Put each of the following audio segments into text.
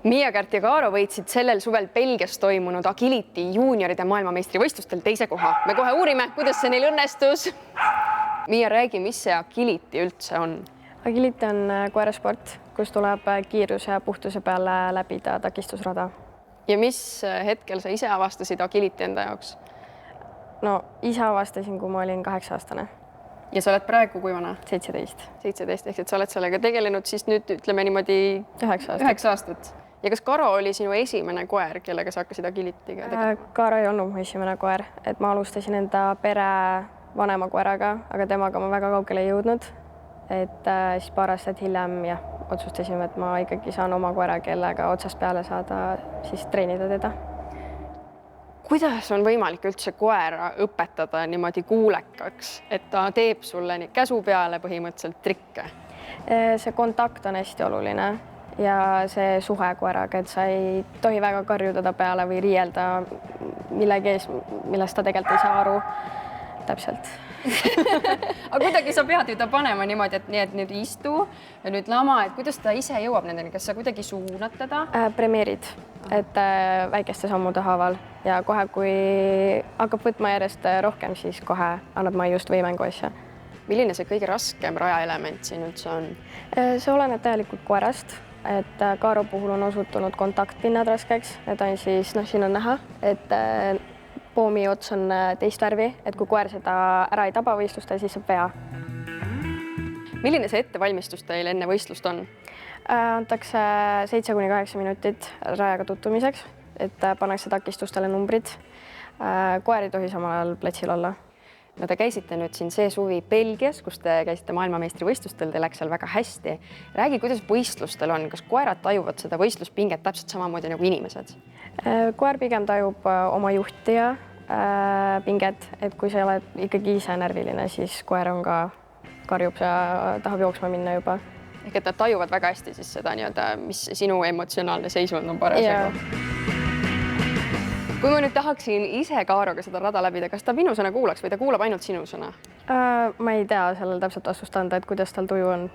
Miia-Kärt ja Kaaro võitsid sellel suvel Belgias toimunud Agility juunioride maailmameistrivõistlustel 2. koha. Me kohe uurime, kuidas see neil õnnestus. Miia, räägi, mis see Agility üldse on? Agility on koerasport, kus tuleb kiiruse ja puhtuse peale läbida takistusrada. Ja mis hetkel sa ise avastasid Agility enda jaoks? No, ise avastasin, kui ma olin 8-aastane. Ja sa oled praegu kui vana? 17. 17, ehk et sa oled sellega tegelenud siis nüüd ütleme niimoodi 9 aastat. Ja kas Karo oli sinu esimene koer, kellega sa hakkasid Agilityga tegema? Kaaro ei olnud mu esimene koer, et ma alustasin enda pere vanema koeraga, aga temaga ma väga kaugele ei jõudnud. Et siis paar aastat hiljem otsustasime, et ma ikkagi saan oma koera, kellega otsast peale saada siis treenida teda. Kuidas on võimalik üldse koera õpetada niimoodi kuulekaks, et ta teeb sulle käsu peale põhimõtteliselt trikke? See kontakt on hästi oluline ja see suhe koeraga, et sa ei tohi väga karjuda ta peale või riielda millegi ees, millest ta tegelikult ei saa aru täpselt. Aga kuidagi sa pead ju ta panema niimoodi, et nüüd istu ja nüüd lama, et kuidas ta ise jõuab nendeni, kas sa kuidagi suunad teda? Premeerid, et väikeste sammude haaval ja kohe, kui hakkab võtma järjest rohkem, siis kohe annab maiust või mängu asja. Milline see kõige raskem rajaelement siin üldse on? See oleneb täielikult koerast, et Kaaro puhul on osutunud kontaktpinnad raskeks, need on siis, siin on näha, et poomi ots on teist värvi, et kui koer seda ära ei taba võistlustel, siis saab vea. Milline see ettevalmistus teil enne võistlust on? Antakse 7-8 minutit rajaga tutvumiseks, et pannakse takistustele numbrid. Koer ei tohi samal ajal platsil olla. No te käisite nüüd siin see suvi Belgias, kus te käisite maailmameistrivõistlustel, te läks seal väga hästi. Räägi, kuidas võistlustel on, kas koerad tajuvad seda võistluspinget täpselt samamoodi nagu inimesed? Koer pigem tajub oma juhtija pinget, et kui sa oled ikkagi ise närviline, siis koer on ka karjub ja tahab jooksma minna juba. Ehk et nad tajuvad väga hästi siis seda, mis sinu emotsionaalne seisund on parasjagu. Kui ma nüüd tahaksin ise Kaaroga seda rada läbida, kas ta minu sõna kuulaks või ta kuulab ainult sinu sõna? Ma ei tea sellel täpselt vastust anda, et kuidas tal tuju on.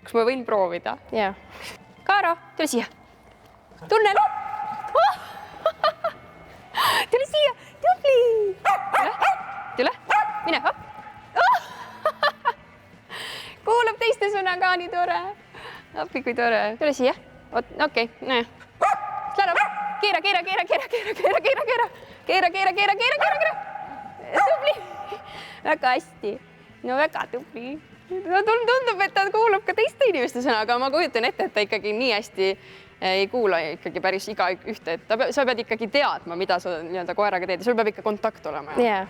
Kas ma võin proovida? Jah. Kaaro, tule siia. Tunne lopp! Tule siia, tubli! Tule, mine, hopp! Kuulab teiste sõna ka, nii tore. Appi, kui tore. Tule siia. Okei, näe. Keera. Tubli. Väga hästi. No väga tubli. No tundub, et ta kuulab ka teiste inimeste sõna, aga ma kujutan ette, et ta ikkagi nii hästi ei kuula ikkagi päris iga ühte. Sa pead ikkagi teadma, mida sa koeraga teed. Sul peab ikka kontakt olema. Jah.